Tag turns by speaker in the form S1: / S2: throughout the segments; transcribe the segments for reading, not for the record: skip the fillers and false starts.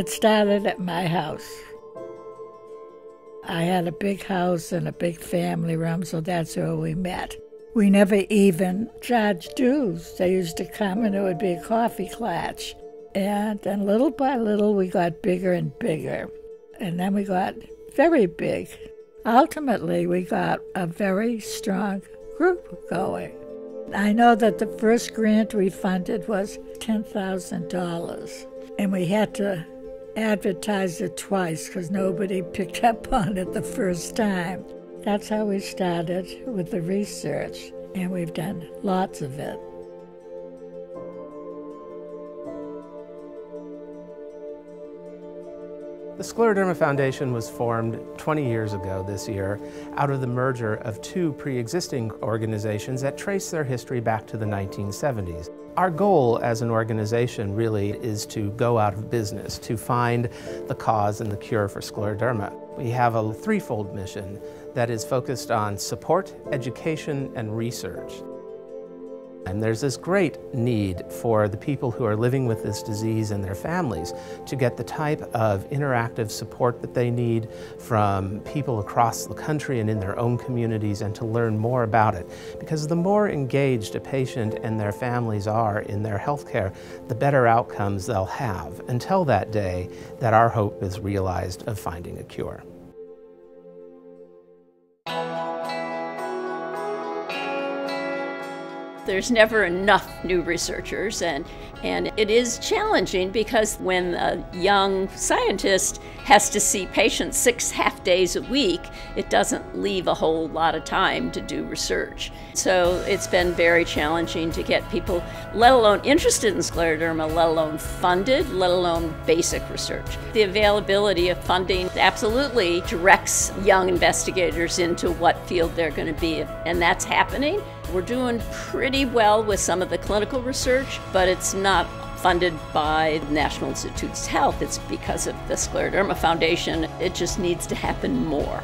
S1: It started at my house. I had a big house and a big family room, so that's where we met. We never even charged dues. They used to come and it would be a coffee klatch. And then little by little we got bigger and bigger. And then we got very big. Ultimately, we got a very strong group going. I know that the first grant we funded was $10,000. And we had to advertise it twice because nobody picked up on it the first time. That's how we started with the research, and we've done lots of it.
S2: The Scleroderma Foundation was formed 20 years ago this year out of the merger of two pre-existing organizations that trace their history back to the 1970s. Our goal as an organization really is to go out of business, to find the cause and the cure for scleroderma. We have a threefold mission that is focused on support, education, and research. And there's this great need for the people who are living with this disease and their families to get the type of interactive support that they need from people across the country and in their own communities, and to learn more about it. Because the more engaged a patient and their families are in their health care, the better outcomes they'll have until that day that our hope is realized of finding a cure.
S3: There's never enough new researchers, and it is challenging because when a young scientist has to see patients 6 half-days a week, it doesn't leave a whole lot of time to do research. So it's been very challenging to get people, let alone interested in scleroderma, let alone funded, let alone basic research. The availability of funding absolutely directs young investigators into what field they're going to be, and that's happening. We're doing pretty well with some of the clinical research, but it's not funded by the National Institutes of Health. It's because of the Scleroderma Foundation. It just needs to happen more.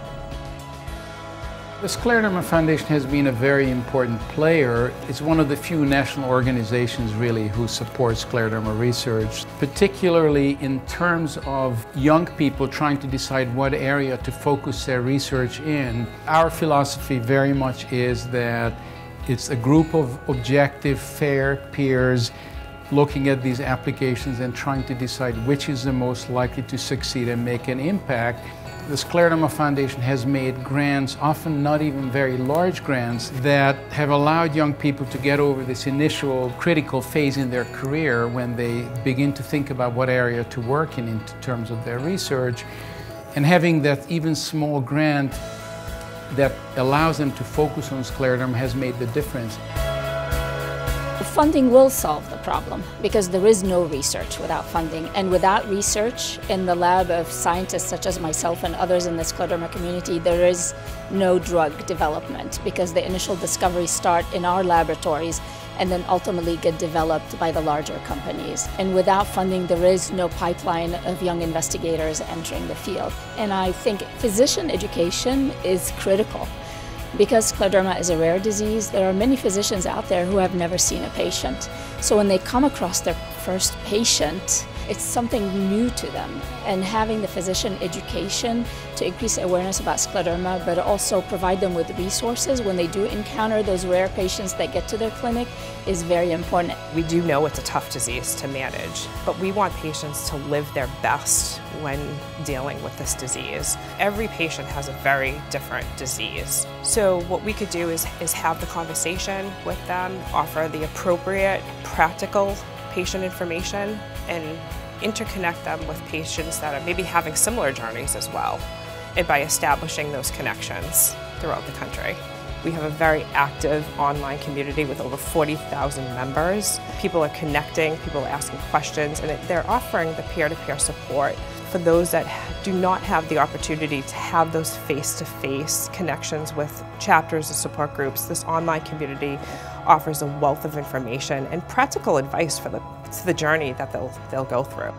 S4: The Scleroderma Foundation has been a very important player. It's one of the few national organizations really who support scleroderma research, particularly in terms of young people trying to decide what area to focus their research in. Our philosophy very much is that it's a group of objective, fair peers looking at these applications and trying to decide which is the most likely to succeed and make an impact. The Scleroderma Foundation has made grants, often not even very large grants, that have allowed young people to get over this initial critical phase in their career when they begin to think about what area to work in terms of their research. And having that even small grant that allows them to focus on scleroderma has made the difference.
S5: Funding will solve the problem because there is no research without funding, and without research in the lab of scientists such as myself and others in the scleroderma community, there is no drug development because the initial discoveries start in our laboratories and then ultimately get developed by the larger companies. And without funding, there is no pipeline of young investigators entering the field. And I think physician education is critical. Because scleroderma is a rare disease, there are many physicians out there who have never seen a patient. So when they come across their first patient, it's something new to them. And having the physician education to increase awareness about scleroderma, but also provide them with resources when they do encounter those rare patients that get to their clinic is very important.
S6: We do know it's a tough disease to manage, but we want patients to live their best when dealing with this disease. Every patient has a very different disease. So what we could do is have the conversation with them, offer the appropriate, practical patient information, and interconnect them with patients that are maybe having similar journeys as well, and by establishing those connections throughout the country. We have a very active online community with over 40,000 members. People are connecting, people are asking questions, and they're offering the peer-to-peer support for those that do not have the opportunity to have those face-to-face connections with chapters or support groups. This online community offers a wealth of information and practical advice for the journey that they'll go through.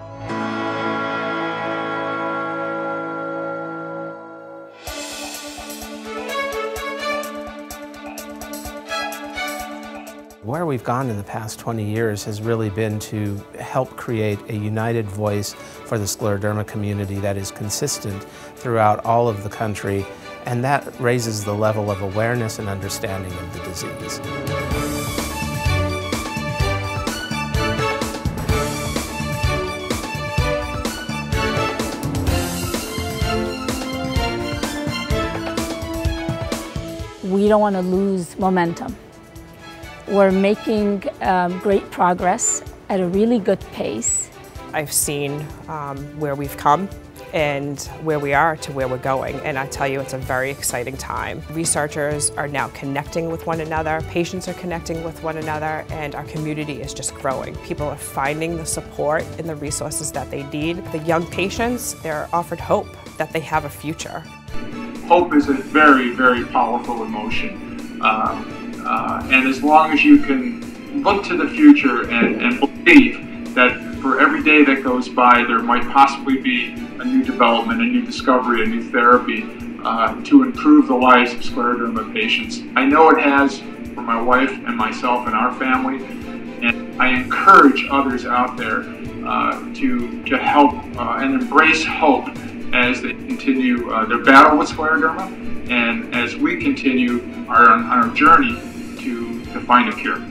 S2: Where we've gone in the past 20 years has really been to help create a united voice for the scleroderma community that is consistent throughout all of the country, and that raises the level of awareness and understanding of the disease.
S5: We don't want to lose momentum. We're making great progress at a really good pace.
S6: I've seen where we've come and where we are to where we're going, and I tell you, it's a very exciting time. Researchers are now connecting with one another, patients are connecting with one another, and our community is just growing. People are finding the support and the resources that they need. The young patients, they're offered hope that they have a future.
S7: Hope is a very, very powerful emotion. And as long as you can look to the future and believe that for every day that goes by, there might possibly be a new development, a new discovery, a new therapy to improve the lives of scleroderma patients. I know it has for my wife and myself and our family, and I encourage others out there to help and embrace hope as they continue their battle with scleroderma, and as we continue on our journey to find a cure.